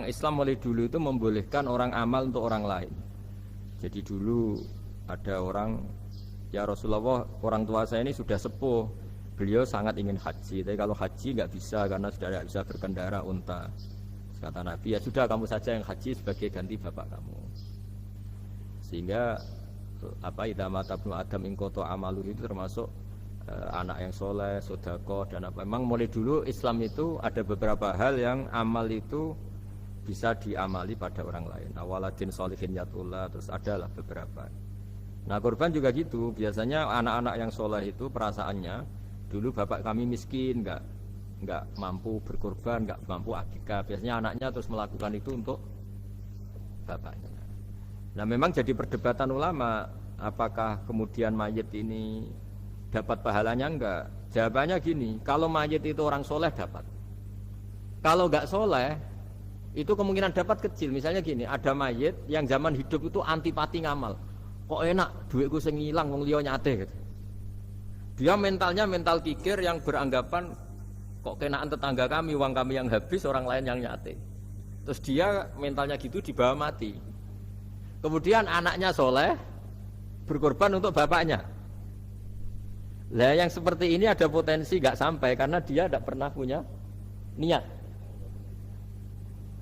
Islam mulai dulu itu membolehkan orang amal untuk orang lain. Jadi dulu ada orang, ya Rasulullah, orang tua saya ini sudah sepuh, beliau sangat ingin haji, tapi kalau haji nggak bisa karena sudah tidak bisa berkendara unta. Kata Nabi, ya sudah kamu saja yang haji sebagai ganti bapak kamu. Sehingga idza mata ibnu adam in qata amalu itu termasuk anak yang soleh, sedekah dan apa. Memang mulai dulu Islam itu ada beberapa hal yang amal itu bisa diamali pada orang lain. Awaladin sholihin yatullah, terus adalah beberapa. Nah kurban juga gitu. Biasanya anak-anak yang soleh itu perasaannya dulu bapak kami miskin, nggak mampu berkorban, nggak mampu akikah. Biasanya anaknya terus melakukan itu untuk bapaknya. Nah memang jadi perdebatan ulama, apakah kemudian mayit ini dapat pahalanya enggak? Jawabannya gini, kalau mayit itu orang soleh dapat. Kalau enggak soleh, itu kemungkinan dapat kecil. Misalnya gini, ada mayit yang zaman hidup itu antipati ngamal. Kok enak, duitku sing ilang wong liya nyate gitu. Dia mentalnya mental kikir yang beranggapan kok kenaan tetangga kami, uang kami yang habis, orang lain yang nyate. Terus dia mentalnya gitu dibawa mati. Kemudian anaknya soleh berkorban untuk bapaknya. Lah yang seperti ini ada potensi gak sampai karena dia tidak pernah punya niat.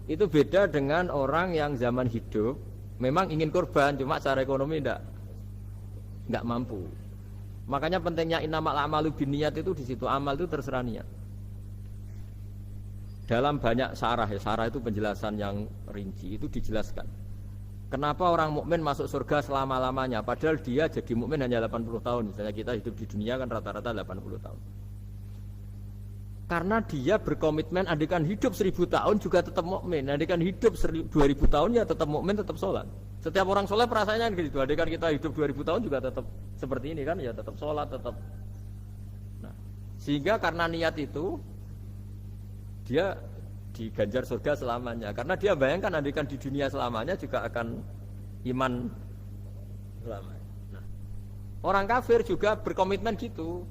Itu beda dengan orang yang zaman hidup memang ingin korban, cuma secara ekonomi tidak mampu. Makanya pentingnya innamal a'malu binniyat itu di situ. Amal itu terserah niat. Dalam banyak syarah, ya syarah itu penjelasan yang rinci, itu dijelaskan. Kenapa orang mukmin masuk surga selama-lamanya padahal dia jadi mukmin hanya 80 tahun. Misalnya kita hidup di dunia kan rata-rata 80 tahun. Karena dia berkomitmen andikan hidup 1000 tahun juga tetap mukmin, andikan hidup 2000 tahun ya tetap mukmin, tetap sholat. Setiap orang sholat perasaannya gitu. Andikan kita hidup 2000 tahun juga tetap seperti ini kan, ya tetap sholat, tetap. Nah, sehingga karena niat itu dia diganjar surga selamanya. Karena dia bayangkan andikan di dunia selamanya juga akan iman selamanya. Nah, orang kafir juga berkomitmen gitu.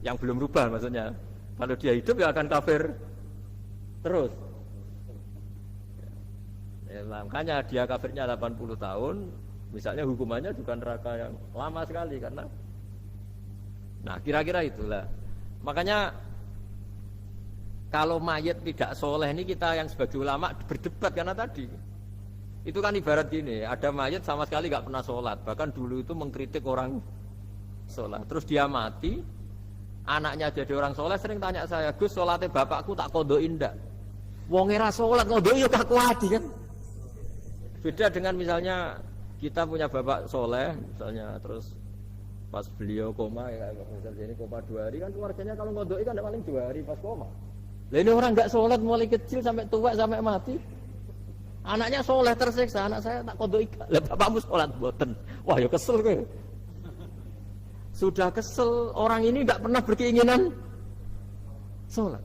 Yang belum rubah maksudnya. Kalau dia hidup ya akan kafir terus. Ya, makanya dia kafirnya 80 tahun, misalnya hukumannya juga neraka yang lama sekali karena. Nah, kira-kira itulah. Makanya kalau mayat tidak soleh ini kita yang sebagai ulama berdebat karena tadi itu kan ibarat gini, ada mayat sama sekali nggak pernah sholat, bahkan dulu itu mengkritik orang sholat, terus dia mati, anaknya jadi orang soleh sering tanya saya, Gus sholatnya bapakku tak kodoin ndak? Wong era sholat kodoin ya tak kuat kan? Beda dengan misalnya kita punya bapak soleh misalnya, terus pas beliau koma ya misalnya ini koma 2 hari kan keluarganya kalau kodoin kan paling 2 hari pas koma. Lah ini orang enggak sholat mulai kecil sampai tua sampai mati. Anaknya soleh tersiksa, anak saya tak kodok ikan. Lah bapakmu sholat boten. Wah ya kesel kowe. Sudah kesel, orang ini enggak pernah berkeinginan sholat.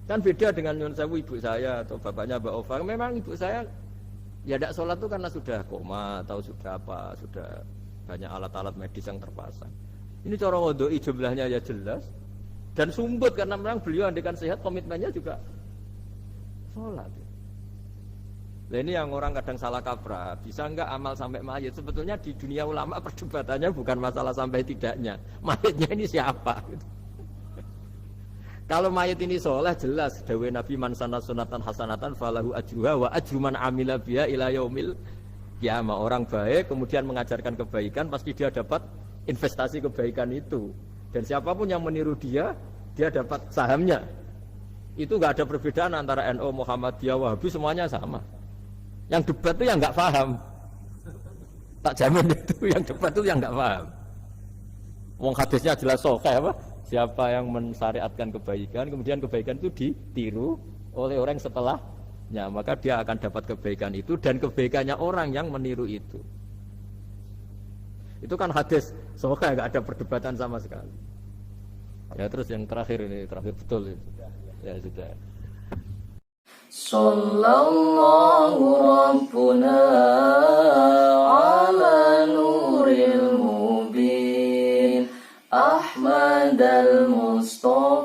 Kan beda dengan nyun sewu ibu saya atau bapaknya Mbak Ova. Memang ibu saya ya enggak sholat itu karena sudah koma atau sudah apa, sudah banyak alat-alat medis yang terpasang. Ini cara ngodoi jumlahnya ya jelas. Dan sumbut karena memang beliau andikan sehat komitmennya juga sholat. Nah ini yang orang kadang salah kaprah, bisa enggak amal sampai mayit? Sebetulnya di dunia ulama perdebatannya bukan masalah sampai tidaknya, mayitnya ini siapa? Kalau mayit ini soleh jelas, dawuh Nabi man sanna sunatan hasanatan falahu ajruha wa ajru man amila biha ila yaumil qiyamah. Orang baik kemudian mengajarkan kebaikan pasti dia dapat investasi kebaikan itu. Dan siapapun yang meniru dia dapat sahamnya. Itu enggak ada perbedaan antara NU, Muhammadiyah, Wahabi, semuanya sama. Yang debat itu yang enggak paham. Tak jamin itu yang debat itu yang enggak paham. Wong hadisnya jelas sahih apa? Siapa yang mensyariatkan kebaikan, kemudian kebaikan itu ditiru oleh orang setelahnya, maka dia akan dapat kebaikan itu dan kebaikannya orang yang meniru itu. Itu kan hadis sahih, enggak ada perdebatan sama sekali. Ya terus yang terakhir ini, terakhir betul ini. Ya sudah. Sallallahu Rabbuna ala nuril mubin Ahmad al-Mustafa